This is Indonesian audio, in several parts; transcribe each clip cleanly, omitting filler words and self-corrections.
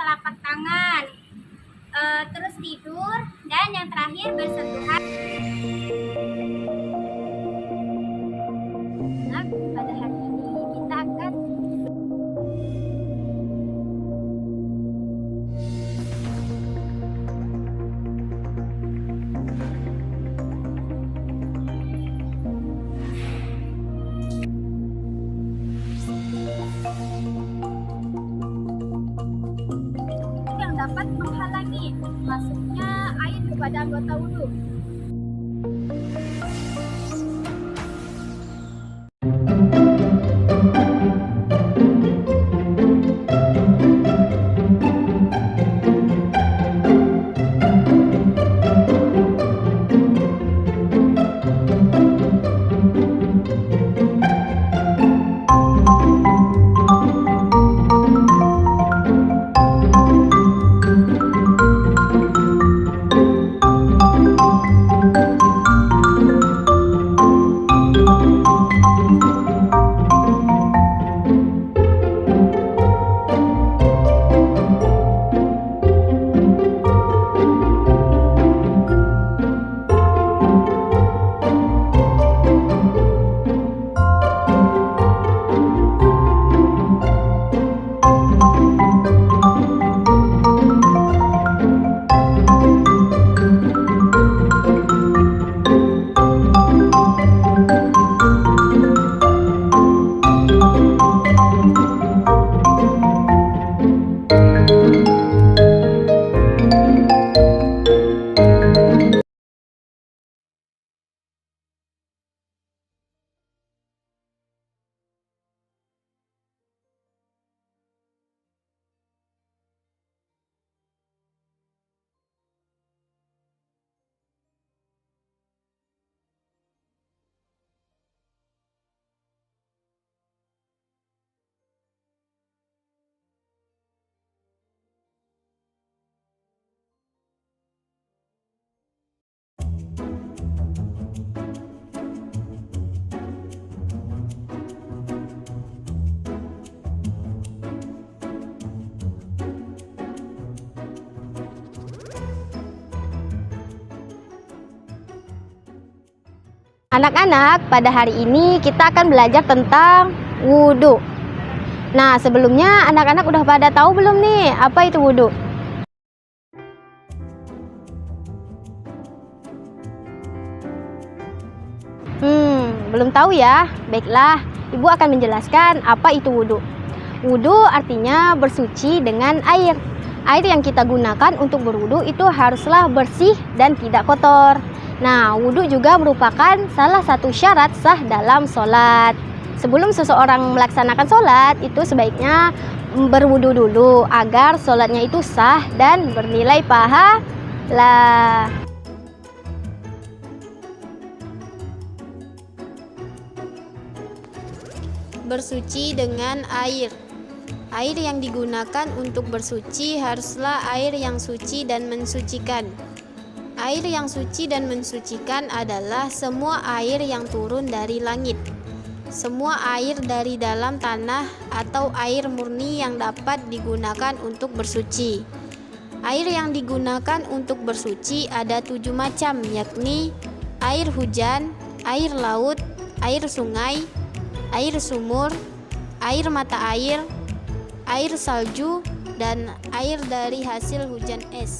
telapak tangan, terus tidur, dan yang terakhir bersentuhan. Nah, pada hari ini kita akan yang dapat menghalangi masuknya air kepada anggota wudhu. Anak-anak, pada hari ini kita akan belajar tentang wudhu. Nah, sebelumnya anak-anak udah pada tahu belum nih apa itu wudhu? Belum tahu ya? Baiklah, Ibu akan menjelaskan apa itu wudhu. Wudhu artinya bersuci dengan air. Air yang kita gunakan untuk berwudhu itu haruslah bersih dan tidak kotor. Nah, wudhu juga merupakan salah satu syarat sah dalam sholat. Sebelum seseorang melaksanakan sholat, itu sebaiknya berwudhu dulu agar sholatnya itu sah dan bernilai pahala. Bersuci dengan air. Air yang digunakan untuk bersuci haruslah air yang suci dan mensucikan. Air yang suci dan mensucikan adalah semua air yang turun dari langit, semua air dari dalam tanah atau air murni yang dapat digunakan untuk bersuci. Air yang digunakan untuk bersuci ada 7 macam, yakni air hujan, air laut, air sungai, air sumur, air mata air, air salju, dan air dari hasil hujan es.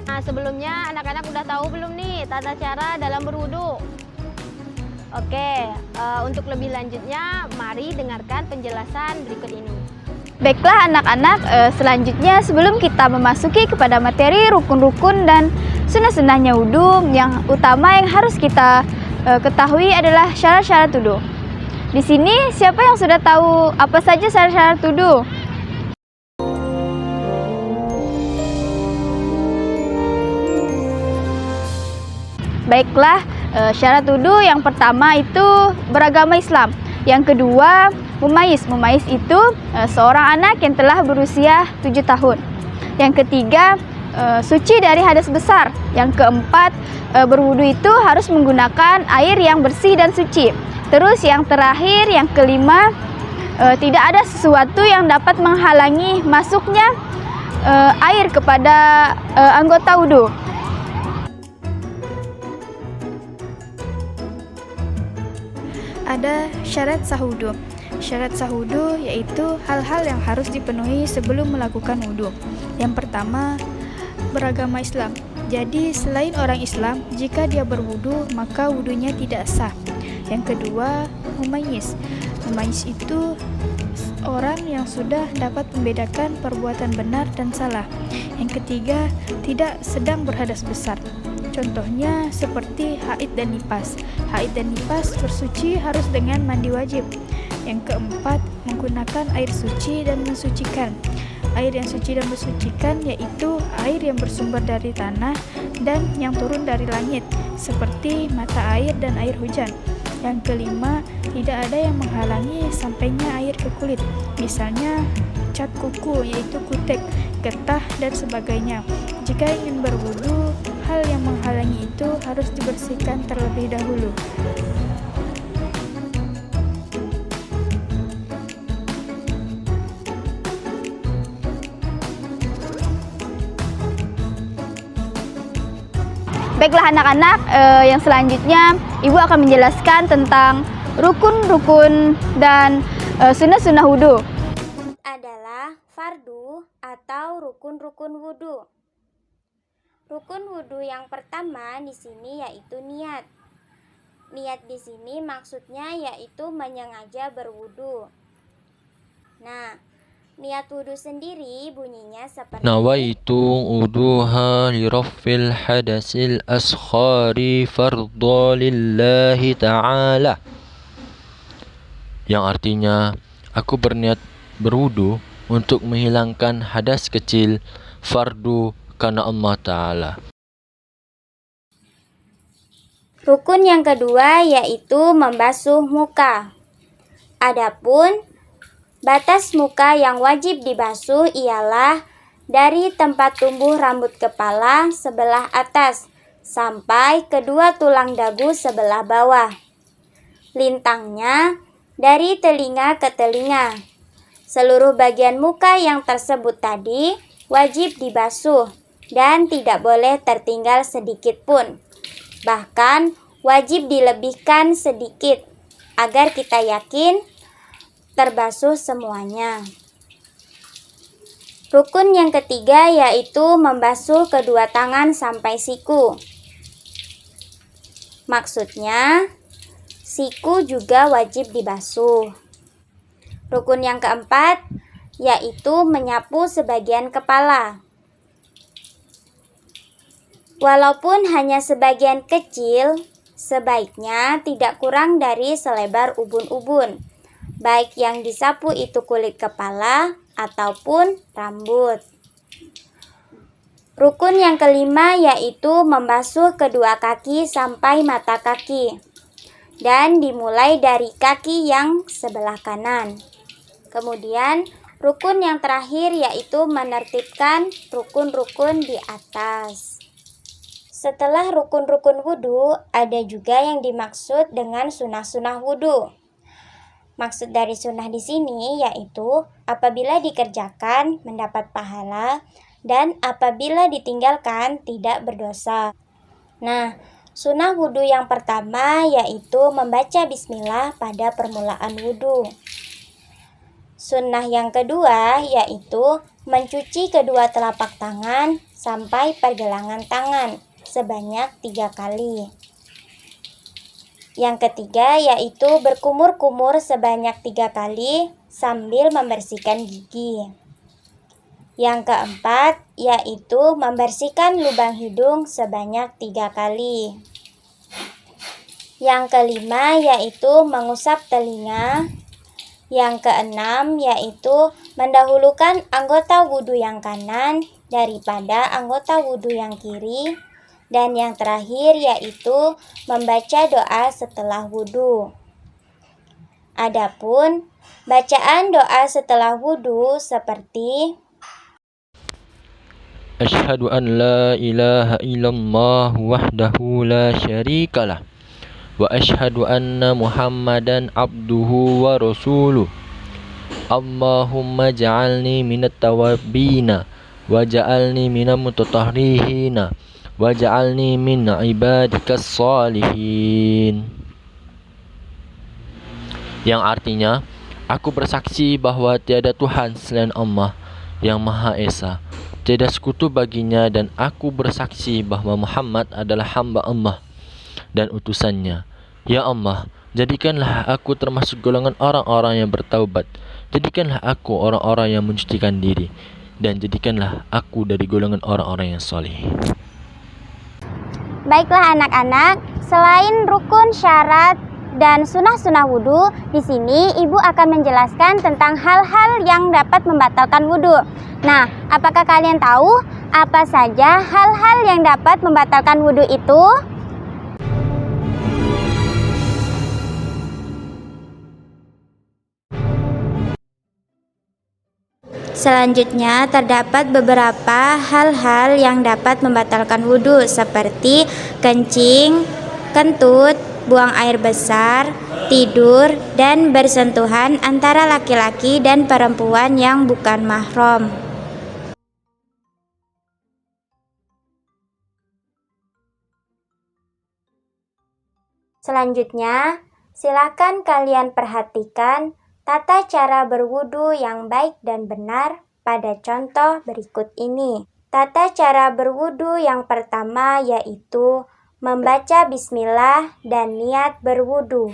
Nah, sebelumnya anak-anak udah tahu belum nih tata cara dalam berwudu? Oke, untuk lebih lanjutnya mari dengarkan penjelasan berikut ini. Baiklah anak-anak, selanjutnya sebelum kita memasuki kepada materi rukun-rukun dan sunnah-sunnahnya wudu, yang utama yang harus kita ketahui adalah syarat-syarat wudu. Di sini siapa yang sudah tahu apa saja syarat-syarat wudu? Baiklah, syarat wudu yang pertama itu beragama Islam. Yang kedua, mumayyiz. Mumayyiz itu seorang anak yang telah berusia 7 tahun. Yang ketiga, suci dari hadas besar. Yang keempat, berwudu itu harus menggunakan air yang bersih dan suci. Terus yang terakhir, yang kelima, tidak ada sesuatu yang dapat menghalangi masuknya air kepada anggota wudu. Ada syarat sah wudu. Syarat sah wudu yaitu hal-hal yang harus dipenuhi sebelum melakukan wudu. Yang pertama, beragama Islam. Jadi selain orang Islam, jika dia berwudu maka wudunya tidak sah. Yang kedua, mumayyiz. Mumayyiz itu orang yang sudah dapat membedakan perbuatan benar dan salah. Yang ketiga, tidak sedang berhadas besar. Contohnya seperti haid dan nifas. Haid dan nifas bersuci harus dengan mandi wajib. Yang keempat, menggunakan air suci dan mensucikan. Air yang suci dan mensucikan yaitu air yang bersumber dari tanah dan yang turun dari langit, seperti mata air dan air hujan. Yang kelima, tidak ada yang menghalangi sampainya air ke kulit, misalnya cat kuku yaitu kutek, getah, dan sebagainya. Jika ingin berwudu, hal yang menghalangi itu harus dibersihkan terlebih dahulu. Baiklah anak-anak, yang selanjutnya Ibu akan menjelaskan tentang rukun-rukun dan sunnah-sunnah wudu. Adalah fardu atau rukun-rukun wudu. Rukun wudu yang pertama di sini yaitu niat. Niat di sini maksudnya yaitu menyengaja berwudu. Nah, niat wudu sendiri bunyinya seperti Nawaitu wuduha li raffil hadasil askhari fardha lillahi ta'ala, yang artinya aku berniat berwudu untuk menghilangkan hadas kecil fardu karena Allah Ta'ala. Rukun yang kedua yaitu membasuh muka. Adapun batas muka yang wajib dibasuh ialah dari tempat tumbuh rambut kepala sebelah atas sampai kedua tulang dagu sebelah bawah. Lintangnya dari telinga ke telinga. Seluruh bagian muka yang tersebut tadi wajib dibasuh dan tidak boleh tertinggal sedikit pun. Bahkan wajib dilebihkan sedikit agar kita yakin terbasuh semuanya. Rukun yang ketiga yaitu membasuh kedua tangan sampai siku. Maksudnya, siku juga wajib dibasuh. Rukun yang keempat yaitu menyapu sebagian kepala. Walaupun hanya sebagian kecil, sebaiknya tidak kurang dari selebar ubun-ubun, baik yang disapu itu kulit kepala ataupun rambut. Rukun yang kelima yaitu membasuh kedua kaki sampai mata kaki, dan dimulai dari kaki yang sebelah kanan. Kemudian rukun yang terakhir yaitu menertibkan rukun-rukun di atas. Setelah rukun-rukun wudu, ada juga yang dimaksud dengan sunnah-sunnah wudu. Maksud dari sunnah di sini yaitu apabila dikerjakan mendapat pahala dan apabila ditinggalkan tidak berdosa. Nah, sunnah wudu yang pertama yaitu membaca bismillah pada permulaan wudu. Sunnah yang kedua yaitu mencuci kedua telapak tangan sampai pergelangan tangan sebanyak 3 kali. Yang ketiga yaitu berkumur-kumur sebanyak 3 kali sambil membersihkan gigi. Yang keempat yaitu membersihkan lubang hidung sebanyak 3 kali. Yang kelima yaitu mengusap telinga. Yang keenam yaitu mendahulukan anggota wudu yang kanan daripada anggota wudu yang kiri. Dan yang terakhir yaitu membaca doa setelah wudu. Adapun bacaan doa setelah wudu seperti Asyhadu an la ilaha illallah wahdahu la syarikalah wa asyhadu anna Muhammadan abduhu wa rasuluh. Allahumma ja'alni minat tawabina wa ja'alni minal mutatahhirina wa ja'alni min ibadikas salihin. Yang artinya, aku bersaksi bahwa tiada Tuhan selain Allah yang Maha Esa, tiada sekutu baginya, dan aku bersaksi bahwa Muhammad adalah hamba Allah dan utusannya. Ya Allah, jadikanlah aku termasuk golongan orang-orang yang bertaubat. Jadikanlah aku orang-orang yang mencucikan diri, dan jadikanlah aku dari golongan orang-orang yang soleh. Baiklah anak-anak, selain rukun, syarat, dan sunah-sunah wudhu, di sini ibu akan menjelaskan tentang hal-hal yang dapat membatalkan wudhu. Nah, apakah kalian tahu apa saja hal-hal yang dapat membatalkan wudhu itu? Selanjutnya, terdapat beberapa hal-hal yang dapat membatalkan wudhu seperti kencing, kentut, buang air besar, tidur, dan bersentuhan antara laki-laki dan perempuan yang bukan mahram. Selanjutnya, silakan kalian perhatikan tata cara berwudu yang baik dan benar pada contoh berikut ini. Tata cara berwudu yang pertama yaitu membaca bismillah dan niat berwudu.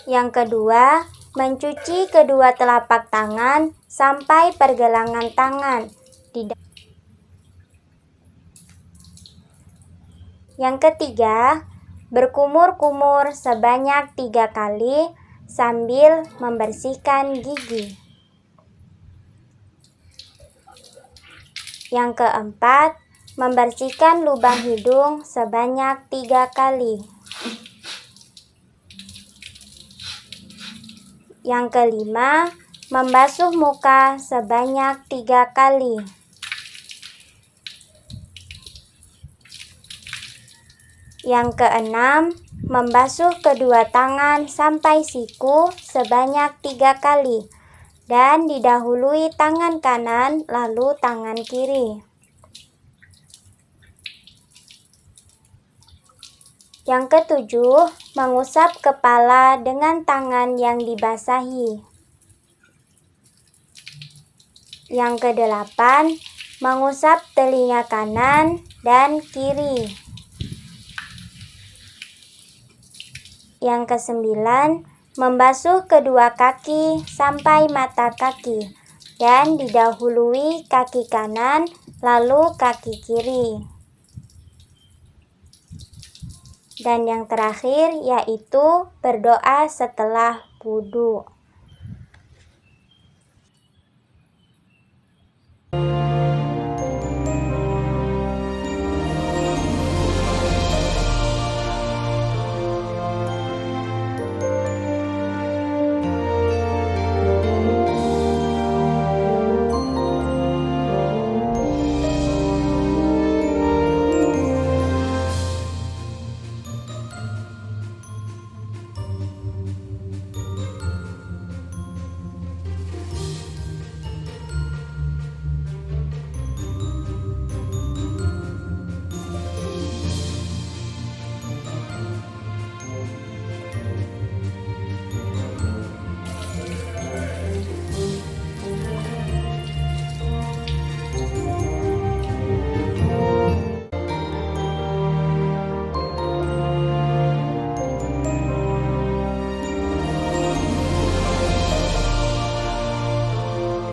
Yang kedua, mencuci kedua telapak tangan sampai pergelangan tangan. Yang ketiga, berkumur-kumur sebanyak 3 kali sambil membersihkan gigi. Yang keempat, membersihkan lubang hidung sebanyak 3 kali. Yang kelima, membasuh muka sebanyak 3 kali. Yang keenam, membasuh kedua tangan sampai siku sebanyak 3 kali dan didahului tangan kanan lalu tangan kiri. Yang ketujuh, mengusap kepala dengan tangan yang dibasahi. Yang kedelapan, mengusap telinga kanan dan kiri. Yang kesembilan, membasuh kedua kaki sampai mata kaki dan didahului kaki kanan lalu kaki kiri. Dan yang terakhir yaitu berdoa setelah wudu.